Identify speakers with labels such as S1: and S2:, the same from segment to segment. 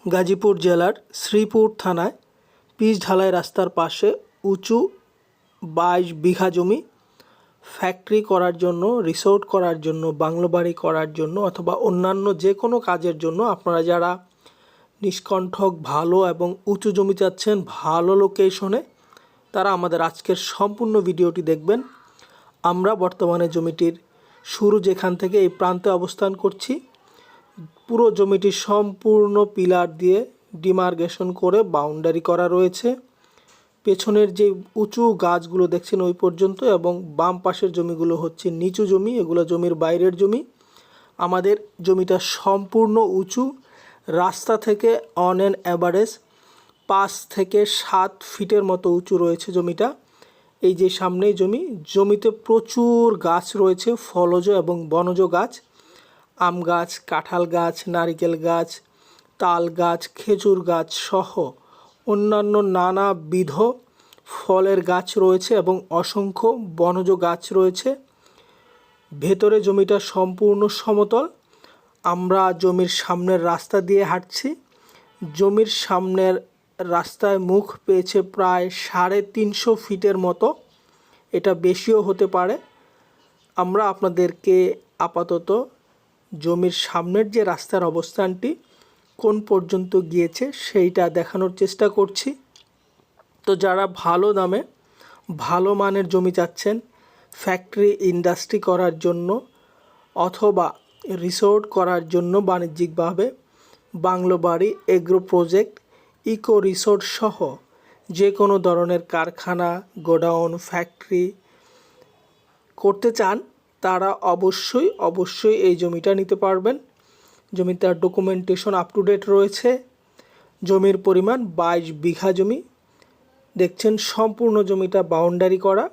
S1: গাজীপুর জেলার শ্রীপুর থানায় পিচ ঢালাই রাস্তার পাশে উঁচু 22 বিঘা জমি ফ্যাক্টরি করার জন্য, রিসোর্ট করার জন্য, বাংলো বাড়ি করার জন্য অথবা অন্যান্য যে কোনো কাজের জন্য আপনারা যারা নিষ্কণ্ঠক ভালো এবং উঁচু জমি চাচ্ছেন ভালো লোকেশনে, তারা আমাদের আজকের সম্পূর্ণ ভিডিওটি দেখবেন। আমরা বর্তমানে জমিটির শুরু যেখান থেকে এই প্রান্তে অবস্থান করছি, পুরো জমিটি সম্পূর্ণ পিলার দিয়ে ডিমার্কেশন করে বাউন্ডারি করা রয়েছে। পেছনের যে উঁচু গাছগুলো দেখছেন ওই পর্যন্ত, এবং বাম পাশের জমিগুলো হচ্ছে নিচু জমি, এগুলো জমির বাইরের জমি। আমাদের জমিটা সম্পূর্ণ উঁচু, রাস্তা থেকে অন অ্যান অ্যাভারেজ 5 থেকে 7 ফিটের মতো উঁচু রয়েছে জমিটা। এই যে সামনেই জমিতে প্রচুর গাছ রয়েছে, ফলজ এবং বনজ গাছ, আম গাছ, কাঁঠাল গাছ, নারিকেল গাছ, তাল গাছ, খেজুর গাছ সহ অন্যান্য নানাবিধ ফলের গাছ রয়েছে এবং অসংখ্য বনজ গাছ রয়েছে। ভেতরে জমিটা সম্পূর্ণ সমতল। আমরা জমির সামনের রাস্তা দিয়ে হাঁটছি। জমির সামনের রাস্তায় মুখ পেয়েছে প্রায় 350 ফিটের মতো, এটা বেশিও হতে পারে। আমরা আপনাদেরকে আপাতত জমির সামনের যে রাস্তার অবস্থানটি কোন পর্যন্ত গিয়েছে সেইটা দেখানোর চেষ্টা করছি। তো যারা ভালো দামে ভালো মানের জমি চাচ্ছেন ফ্যাক্টরি ইন্ডাস্ট্রি করার জন্য অথবা রিসোর্ট করার জন্য বাণিজ্যিকভাবে, বাংলো বাড়ি, এগ্রো প্রজেক্ট, ইকো রিসোর্ট সহ যে কোনো ধরনের কারখানা, গোডাউন, ফ্যাক্টরি করতে চান, তারা অবশ্যই এই জমিটা নিতে পারবেন। জমিটার ডকুমেন্টেশন আপ টু ডেট রয়েছে। জমির পরিমাণ 22 বিঘা জমি দেখছেন। সম্পূর্ণ জমিটা বাউন্ডারি করা।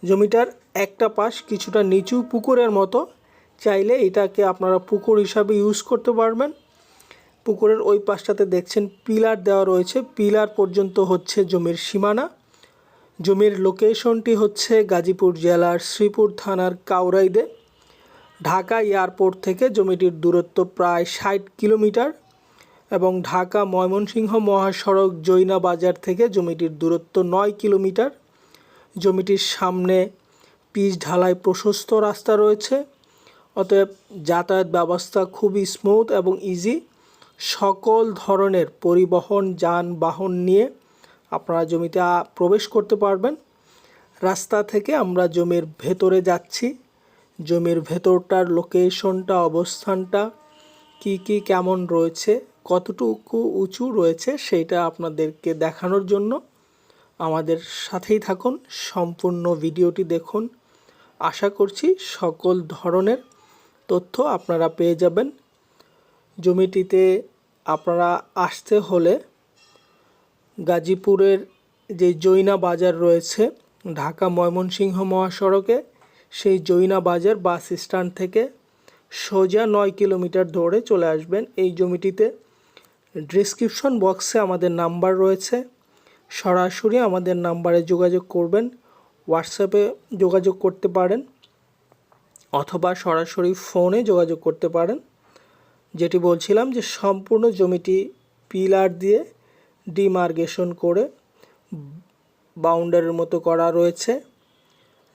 S1: জমিটার একটা পাশ কিছুটা নিচু পুকুরের মতো, চাইলে এটাকে আপনারা পুকুর হিসাবে ইউজ করতে পারবেন। পুকুরের ওই পাশটাতে দেখছেন পিলার দেওয়া রয়েছে, পিলার পর্যন্ত হচ্ছে জমির সীমানা। জমির লোকেশনটি হচ্ছে গাজীপুর জেলার শ্রীপুর থানার কাউরাইদে। ঢাকা এয়ারপোর্ট থেকে জমিটির দূরত্ব প্রায় 60 কিলোমিটার এবং ঢাকা ময়মনসিংহ মহাসড়ক জৈনা বাজার থেকে জমিটির দূরত্ব 9 কিলোমিটার। জমিটির সামনে পিচ ঢালাই প্রশস্ত রাস্তা রয়েছে, অতএব যাতায়াত ব্যবস্থা খুবই স্মুথ এবং ইজি। সকল ধরনের পরিবহন যানবাহন নিয়ে আপনারা জমিতে প্রবেশ করতে পারবেন। রাস্তা থেকে আমরা জমির ভেতরে যাচ্ছি। জমির ভেতরটার লোকেশনটা, অবস্থানটা কি কেমন রয়েছে, কতটুকু উঁচু রয়েছে সেইটা আপনাদেরকে দেখানোর জন্য আমাদের সাথেই থাকুন, সম্পূর্ণ ভিডিওটি দেখুন। আশা করছি সকল ধরনের তথ্য আপনারা পেয়ে যাবেন। জমিটিতে আপনারা আসতে হলে গাজীপুরের যে জৈনা বাজার রয়েছে ঢাকা ময়মনসিংহ মহাসড়কে, সেই জৈনা বাজার বাস স্ট্যান্ড থেকে সোজা 9 কিলোমিটার দৌড়ে চলে আসবেন এই জমিটিতে। ডেসক্রিপশন বক্সে আমাদের নাম্বার রয়েছে, সরাসরি আমাদের নাম্বারে যোগাযোগ করবেন। হোয়াটসঅ্যাপে যোগাযোগ করতে পারেন অথবা সরাসরি ফোনে যোগাযোগ করতে পারেন। যেটি বলছিলাম যে সম্পূর্ণ জমিটি পিলার দিয়ে ডিমার্কেশন করে বাউন্ডারির মতো করা রয়েছে।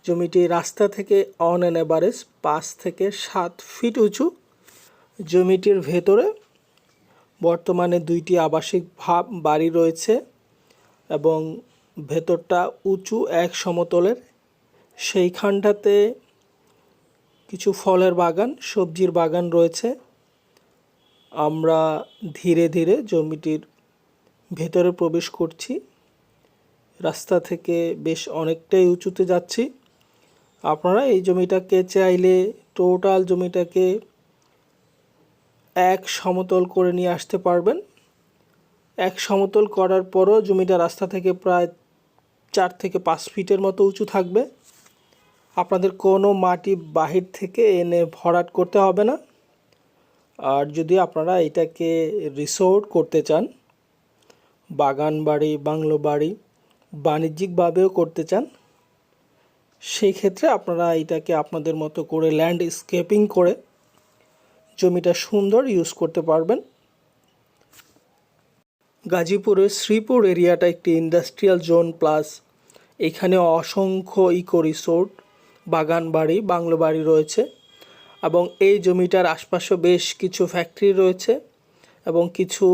S1: জমিটি রাস্তা থেকে অন অ্যান অ্যাভারেজ 5 থেকে 7 ফিট উঁচু। জমিটির ভেতরে বর্তমানে 2টি আবাসিক বাড়ি রয়েছে এবং ভেতরটা উঁচু এক সমতলের। সেইখানটাতে কিছু ফলের বাগান, সবজির বাগান রয়েছে। আমরা ধীরে ধীরে জমিটির ভেতরে প্রবেশ করছি। রাস্তা থেকে বেশ অনেকটাই উঁচুতে যাচ্ছি। আপনারা এই জমিটাকে চাইলে টোটাল জমিটাকে এক সমতল করে নিয়ে আসতে পারবেন। এক সমতল করার পরও জমিটা রাস্তা থেকে প্রায় 4 থেকে 5 ফিটের মতো উঁচু থাকবে। আপনাদের কোনো মাটি বাহির থেকে এনে ভরাট করতে হবে না। আর যদি আপনারা এটাকে রিসোর্ট করতে চান, বাগান বাড়ি, বাংলো বাড়ি, বাণিজ্যিকভাবেও করতে চান, সেই ক্ষেত্রে আপনারা এটাকে আপনাদের মতো করে ল্যান্ডস্কেপিং করে জমিটা সুন্দর ইউজ করতে পারবেন। গাজীপুরের শ্রীপুর এরিয়াটা একটি ইন্ডাস্ট্রিয়াল জোন প্লাস এখানে অসংখ্য ইকো রিসোর্ট, বাগান বাড়ি, বাংলো বাড়ি রয়েছে এবং এই জমিটার আশপাশে বেশ কিছু ফ্যাক্টরি রয়েছে এবং কিছু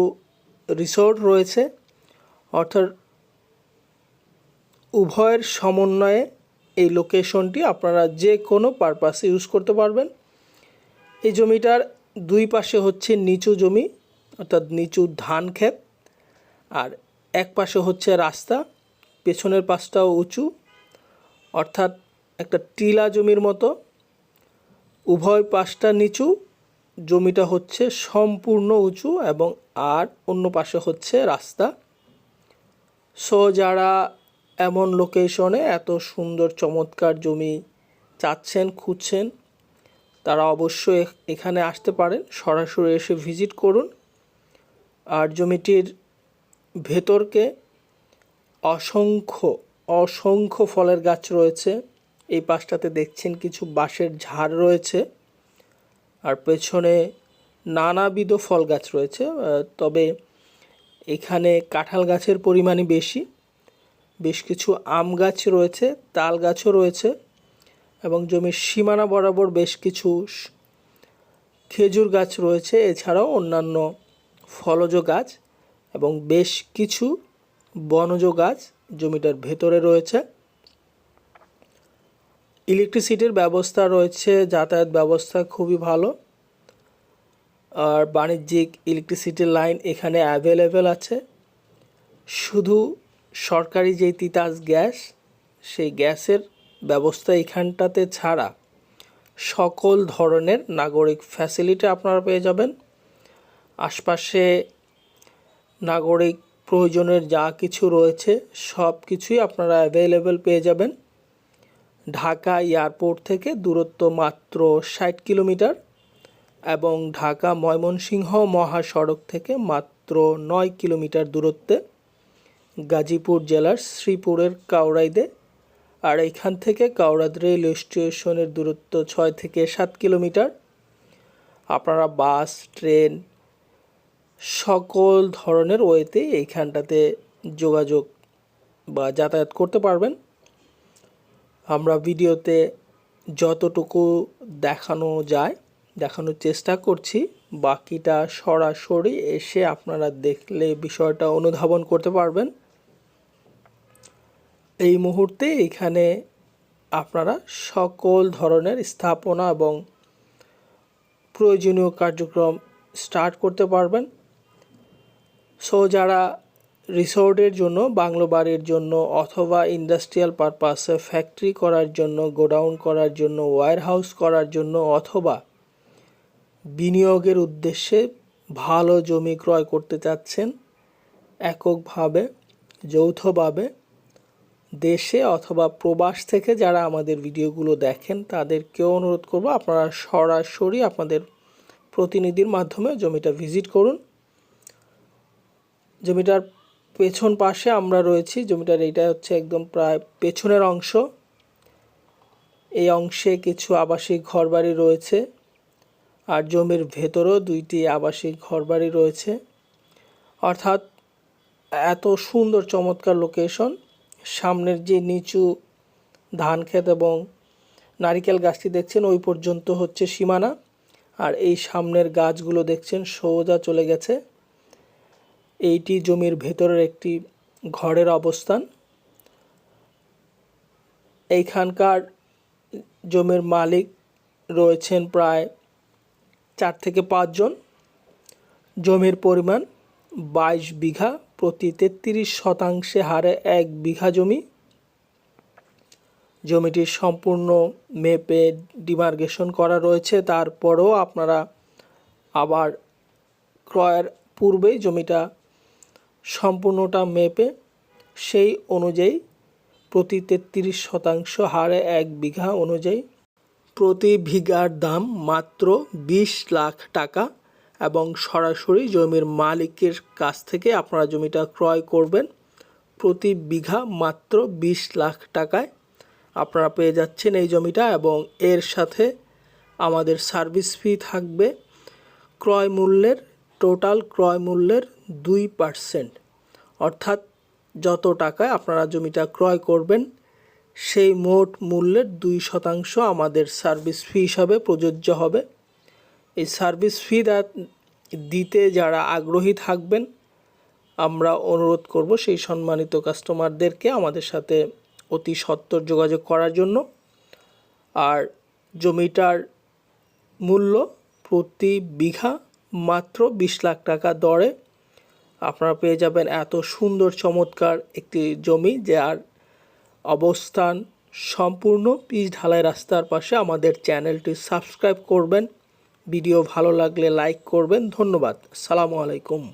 S1: রিসোর্ট রয়েছে। অর্থাৎ উভয়ের সমন্বয়ে এই লোকেশনটি আপনারা যে কোনো পারপাসে ইউজ করতে পারবেন। এই জমিটার দুই পাশে হচ্ছে নিচু জমি, অর্থাৎ নিচু ধান ক্ষেত, আর এক পাশে হচ্ছে রাস্তা, পেছনের পাশটাও উঁচু, অর্থাৎ একটা টিলা জমির মতো। উভয় পাশটা নিচু, জমিটা হচ্ছে সম্পূর্ণ উঁচু এবং আর অন্য পাশে হচ্ছে রাস্তা। সো যারা এমন লোকেশনে এত সুন্দর চমৎকার জমি চাচ্ছেন, খুঁজছেন, তারা অবশ্যই এখানে আসতে পারেন, সরাসরি এসে ভিজিট করুন। আর জমিটির ভেতরকে অসংখ্য ফলের গাছ রয়েছে। এই পাশটাতে দেখছেন কিছু বাঁশের ঝাড় রয়েছে আর পেছনে নানাবিধ ফল গাছ রয়েছে। তবে এখানে কাঁঠাল গাছের পরিমাণই বেশি, বেশ কিছু আম গাছ রয়েছে, তাল গাছও রয়েছে এবং জমির সীমানা বরাবর বেশ কিছু খেজুর গাছ রয়েছে, এছাড়াও অন্যান্য ফলজ গাছ এবং বেশ কিছু বনজ গাছ জমিটার ভেতরে রয়েছে। ইলেকট্রিসিটির ব্যবস্থা রয়েছে, যাতায়াত ব্যবস্থা খুবই ভালো, আর বাণিজ্যিক ইলেকট্রিসিটির লাইন এখানে অ্যাভেলেবেল আছে। শুধু সরকারি যেই তিতাস গ্যাস, সেই গ্যাসের ব্যবস্থা এখানটাতে ছাড়া সকল ধরনের নাগরিক ফ্যাসিলিটি আপনারা পেয়ে যাবেন। আশপাশে নাগরিক প্রয়োজনের যা কিছু রয়েছে সব কিছুই আপনারা অ্যাভেলেবেল পেয়ে যাবেন। ঢাকা এয়ারপোর্ট থেকে দূরত্ব মাত্র 60 কিলোমিটার এবং ঢাকা ময়মনসিংহ মহাসড়ক থেকে মাত্র 9 কিলোমিটার দূরত্বে গাজীপুর জেলার শ্রীপুরের কাউরাইদে। আর এখান থেকে কাউরাদ রেল স্টেশনের দূরত্ব 6 থেকে 7 কিলোমিটার। আপনারা বাস, ট্রেন সকল ধরনের ওয়েতে এইখানটাতে যোগাযোগ বা যাতায়াত করতে পারবেন। আমরা ভিডিওতে যতটুকু দেখানো যায় দেখানোর চেষ্টা করছি, বাকিটা সরাসরি এসে আপনারা দেখলে বিষয়টা অনুধাবন করতে পারবেন। এই মুহূর্তে এখানে আপনারা সকল ধরনের স্থাপনা এবং প্রয়োজনীয় কার্যক্রম স্টার্ট করতে পারবেন। সো যারা রিসোর্টের জন্য, বাংলো বাড়ির জন্য অথবা ইন্ডাস্ট্রিয়াল পারপাসে ফ্যাক্টরি করার জন্য, গোডাউন করার জন্য, ওয়্যার হাউস করার জন্য অথবা বিনিয়োগের উদ্দেশ্যে ভালো জমি ক্রয় করতে চাচ্ছেন, এককভাবে, যৌথভাবে, দেশে অথবা প্রবাস থেকে যারা আমাদের ভিডিওগুলো দেখেন তাদেরকেও অনুরোধ করব আপনারা সরাসরি আপনাদের প্রতিনিধির মাধ্যমে জমিটা ভিজিট করুন। জমিটার পেছন পাশে আমরা রয়েছি। জমিটার এইটা হচ্ছে একদম প্রায় পেছনের অংশ। এই অংশে কিছু আবাসিক ঘরবাড়ি রয়েছে আর জমির ভেতরেও 2টি আবাসিক ঘরবাড়ি রয়েছে। অর্থাৎ এত সুন্দর চমৎকার লোকেশন। সামনের যে নিচু ধান ক্ষেত এবং নারিকেল গাছটি দেখছেন ওই পর্যন্ত হচ্ছে সীমানা, আর এই সামনের গাছগুলো দেখছেন সোজা চলে গেছে। এইটি জমির ভেতরের একটি ঘরের অবস্থান। এইখানকার জমির মালিক রয়েছেন প্রায় 4 থেকে 5 জন। জমির পরিমাণ 22 বিঘা, প্রতি 33 শতাংশে হারে 1 বিঘা জমি। জমিটির সম্পূর্ণ মেপে ডিমার্কেশন করা রয়েছে। তারপরেও আপনারা আবার ক্রয়ের পূর্বেই জমিটা সম্পূর্ণটা মেপে সেই অনুযায়ী প্রতি 33 শতাংশ হারে 1 বিঘা অনুযায়ী প্রতি বিঘার দাম মাত্র 20 লাখ টাকা এবং সরাসরি জমির মালিকের কাছ থেকে আপনারা জমিটা ক্রয় করবেন। প্রতি বিঘা মাত্র 20 লাখ টাকায় আপনারা পেয়ে যাচ্ছেন এই জমিটা এবং এর সাথে আমাদের সার্ভিস ফি থাকবে টোটাল ক্রয় মূল্যের 2%। অর্থাৎ যত টাকায় আপনারা জমিটা ক্রয় করবেন সেই মোট মূল্যের 2% আমাদের সার্ভিস ফি হিসাবে প্রযোজ্য হবে। এই সার্ভিস ফি দিতে যারা আগ্রহী থাকবেন আমরা অনুরোধ করব সেই সম্মানিত কাস্টমারদেরকে আমাদের সাথে অতি সত্বর যোগাযোগ করার জন্য। আর জমিটার মূল্য প্রতি বিঘা মাত্র 20 লাখ টাকা দরে আপনারা পেয়ে যাবেন এত সুন্দর চমৎকার একটি জমি, যার অবস্থান সম্পূর্ণ পিচ ঢালাই রাস্তার পাশে। আমাদের চ্যানেলটি সাবস্ক্রাইব করবেন, ভিডিও ভালো লাগলে লাইক করবেন। ধন্যবাদ। আসসালামু আলাইকুম।